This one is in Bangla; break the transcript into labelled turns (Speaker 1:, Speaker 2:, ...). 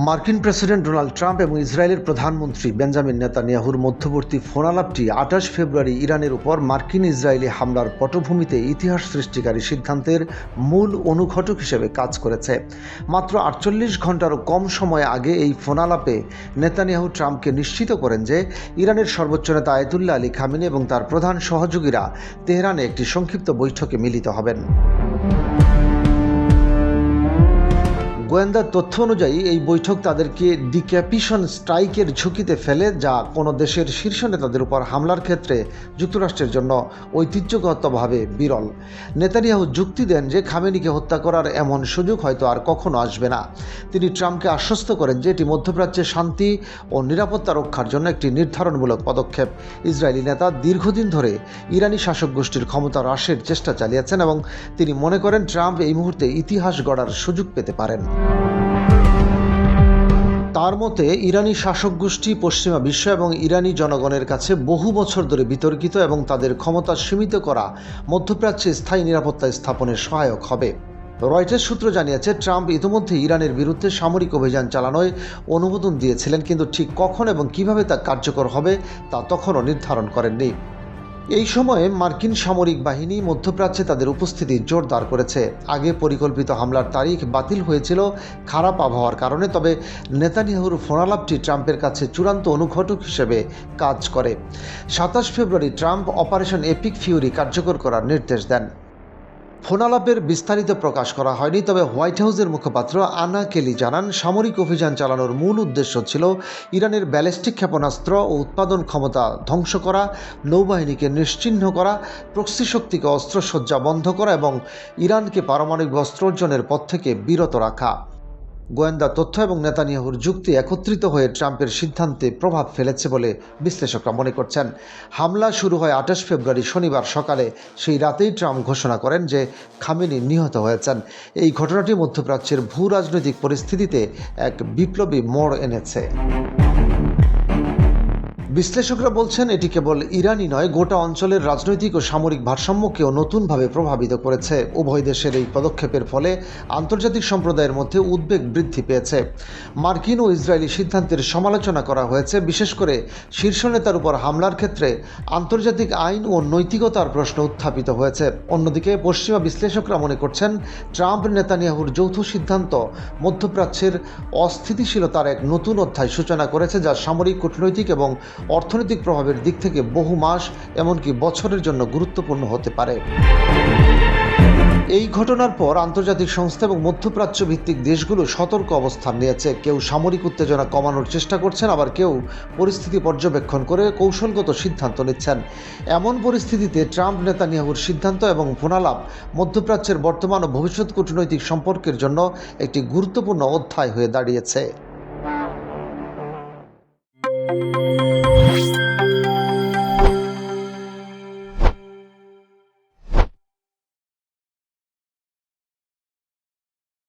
Speaker 1: মার্কিন প্রেসিডেন্ট ডোনাল্ড ট্রাম্প এবং ইসরায়েলের প্রধানমন্ত্রী বেঞ্জামিন নেতানিয়াহুর মধ্যবর্তী ফোনালাপটি ২৮ ফেব্রুয়ারি ইরানের উপর মার্কিন ইসরায়েলি হামলার পটভূমিতে ইতিহাস সৃষ্টিকারী সিদ্ধান্তের মূল অনুঘটক হিসেবে কাজ করেছে। মাত্র ৪৮ ঘণ্টারও কম সময় আগে এই ফোনালাপে নেতানিয়াহু ট্রাম্পকে নিশ্চিত করেন যে ইরানের সর্বোচ্চ নেতা আয়াতুল্লাহ আলী খামেনি এবং তার প্রধান সহযোগীরা তেহরানে একটি সংক্ষিপ্ত বৈঠকে মিলিত হবেন। গোয়েন্দা তথ্য অনুযায়ী এই বৈঠক তাদেরকে ডিক্যাপিশন স্ট্রাইকের ঝুঁকিতে ফেলে, যা কোনো দেশের শীর্ষ নেতাদের উপর হামলার ক্ষেত্রে যুক্তরাষ্ট্রের জন্য ঐতিহ্যগতভাবে বিরল। নেতানিয়াহু যুক্তি দেন যে খামেনিকে হত্যা করার এমন সুযোগ হয়তো আর কখনো আসবে না। তিনি ট্রাম্পকে আশ্বস্ত করেন যে এটি মধ্যপ্রাচ্যে শান্তি ও নিরাপত্তা রক্ষার জন্য একটি নির্ধারণমূলক পদক্ষেপ। ইসরায়েলি নেতা দীর্ঘদিন ধরে ইরানি শাসক গোষ্ঠীর ক্ষমতা হ্রাসের চেষ্টা চালিয়েছেন এবং তিনি মনে করেন ট্রাম্প এই মুহূর্তে ইতিহাস গড়ার সুযোগ পেতে পারেন। তার মতে ইরানি শাসক গোষ্ঠী পশ্চিমা বিশ্ব এবং ইরানি জনগণের কাছে বহু বছর ধরে বিতর্কিত এবং তাদের ক্ষমতা সীমিত করা মধ্যপ্রাচ্যে স্থায়ী নিরাপত্তা স্থাপনের সহায়ক হবে। রয়টার্স সূত্র জানিয়েছে, ট্রাম্প ইতিমধ্যে ইরানের বিরুদ্ধে সামরিক অভিযান চালানোয় অনুমোদন দিয়েছিলেন, কিন্তু ঠিক কখন এবং কিভাবে তা কার্যকর হবে তা তখনও নির্ধারণ করেননি। এই সময়ে মার্কিন সামরিক বাহিনী মধ্যপ্রাচ্যে তাদের উপস্থিতি জোরদার করেছে। আগে পরিকল্পিত হামলার তারিখ বাতিল হয়েছিল খারাপ আবহাওয়ার কারণে, তবে নেতানিয়াহুর ফোনালাপটি ট্রাম্পের কাছে চূড়ান্ত অনুঘটক হিসেবে কাজ করে। ২৭ ফেব্রুয়ারি ট্রাম্প অপারেশন এপিক ফিউরি কার্যকর করার নির্দেশ দেন। ফোনালাপের বিস্তারিত প্রকাশ করা হয়নি, তবে হোয়াইট হাউসের মুখপাত্র আনা কেলি জানান, সামরিক অভিযান চালানোর মূল উদ্দেশ্য ছিল ইরানের ব্যালিস্টিক ক্ষেপণাস্ত্র ও উৎপাদন ক্ষমতা ধ্বংস করা, নৌবাহিনীকে নিশ্চিহ্ন করা, প্রক্সি শক্তিকে অস্ত্রসজ্জা বন্ধ করা এবং ইরানকে পারমাণবিক অস্ত্র অর্জনের পথ থেকে বিরত রাখা। গোয়েন্দা তথ্য এবং নেতানিয়াহুর যুক্তি একত্রিত হয়ে ট্রাম্পের সিদ্ধান্তে প্রভাব ফেলেছে বলে বিশ্লেষকরা মনে করছেন। হামলা শুরু হয় ২৮ ফেব্রুয়ারি শনিবার সকালে। সেই রাতেই ট্রাম্প ঘোষণা করেন যে খামেনি নিহত হয়েছেন। এই ঘটনাটি মধ্যপ্রাচ্যের ভূ রাজনৈতিক পরিস্থিতিতে এক বিপ্লবী মোড় এনেছে। বিশ্লেষকরা বলছেন, এটি কেবল ইরানই নয়, গোটা অঞ্চলের রাজনৈতিক ও সামরিক ভারসাম্যকেও নতুনভাবে প্রভাবিত করেছে। উভয় দেশের এই পদক্ষেপের ফলে আন্তর্জাতিক সম্প্রদায়ের মধ্যে উদ্বেগ বৃদ্ধি পেয়েছে। মার্কিন ও ইসরায়েলি সিদ্ধান্তের সমালোচনা করা হয়েছে, বিশেষ করে শীর্ষ নেতার উপর হামলার ক্ষেত্রে আন্তর্জাতিক আইন ও নৈতিকতার প্রশ্ন উত্থাপিত হয়েছে। অন্যদিকে পশ্চিমা বিশ্লেষকরা মনে করছেন, ট্রাম্প নেতানিয়াহুর যৌথ সিদ্ধান্ত মধ্যপ্রাচ্যের অস্থিতিশীলতার এক নতুন অধ্যায় সূচনা করেছে, যা সামরিক, কূটনৈতিক এবং অর্থনৈতিক প্রভাবের দিক থেকে বহু মাস এমনকি বছরের জন্য গুরুত্বপূর্ণ হতে পারে। এই ঘটনার পর আন্তর্জাতিক সংস্থা এবং মধ্যপ্রাচ্য ভিত্তিক দেশগুলো সতর্ক অবস্থান নিয়েছে। কেউ সামরিক উত্তেজনা কমানোর চেষ্টা করছেন, আবার কেউ পরিস্থিতি পর্যবেক্ষণ করে কৌশলগত সিদ্ধান্ত নিচ্ছেন। এমন পরিস্থিতিতে ট্রাম্প নেতানিয়াহুর সিদ্ধান্ত এবং ফোনালাপ মধ্যপ্রাচ্যের বর্তমান ও ভবিষ্যৎ কূটনৈতিক সম্পর্কের জন্য একটি গুরুত্বপূর্ণ অধ্যায় হয়ে দাঁড়িয়েছে।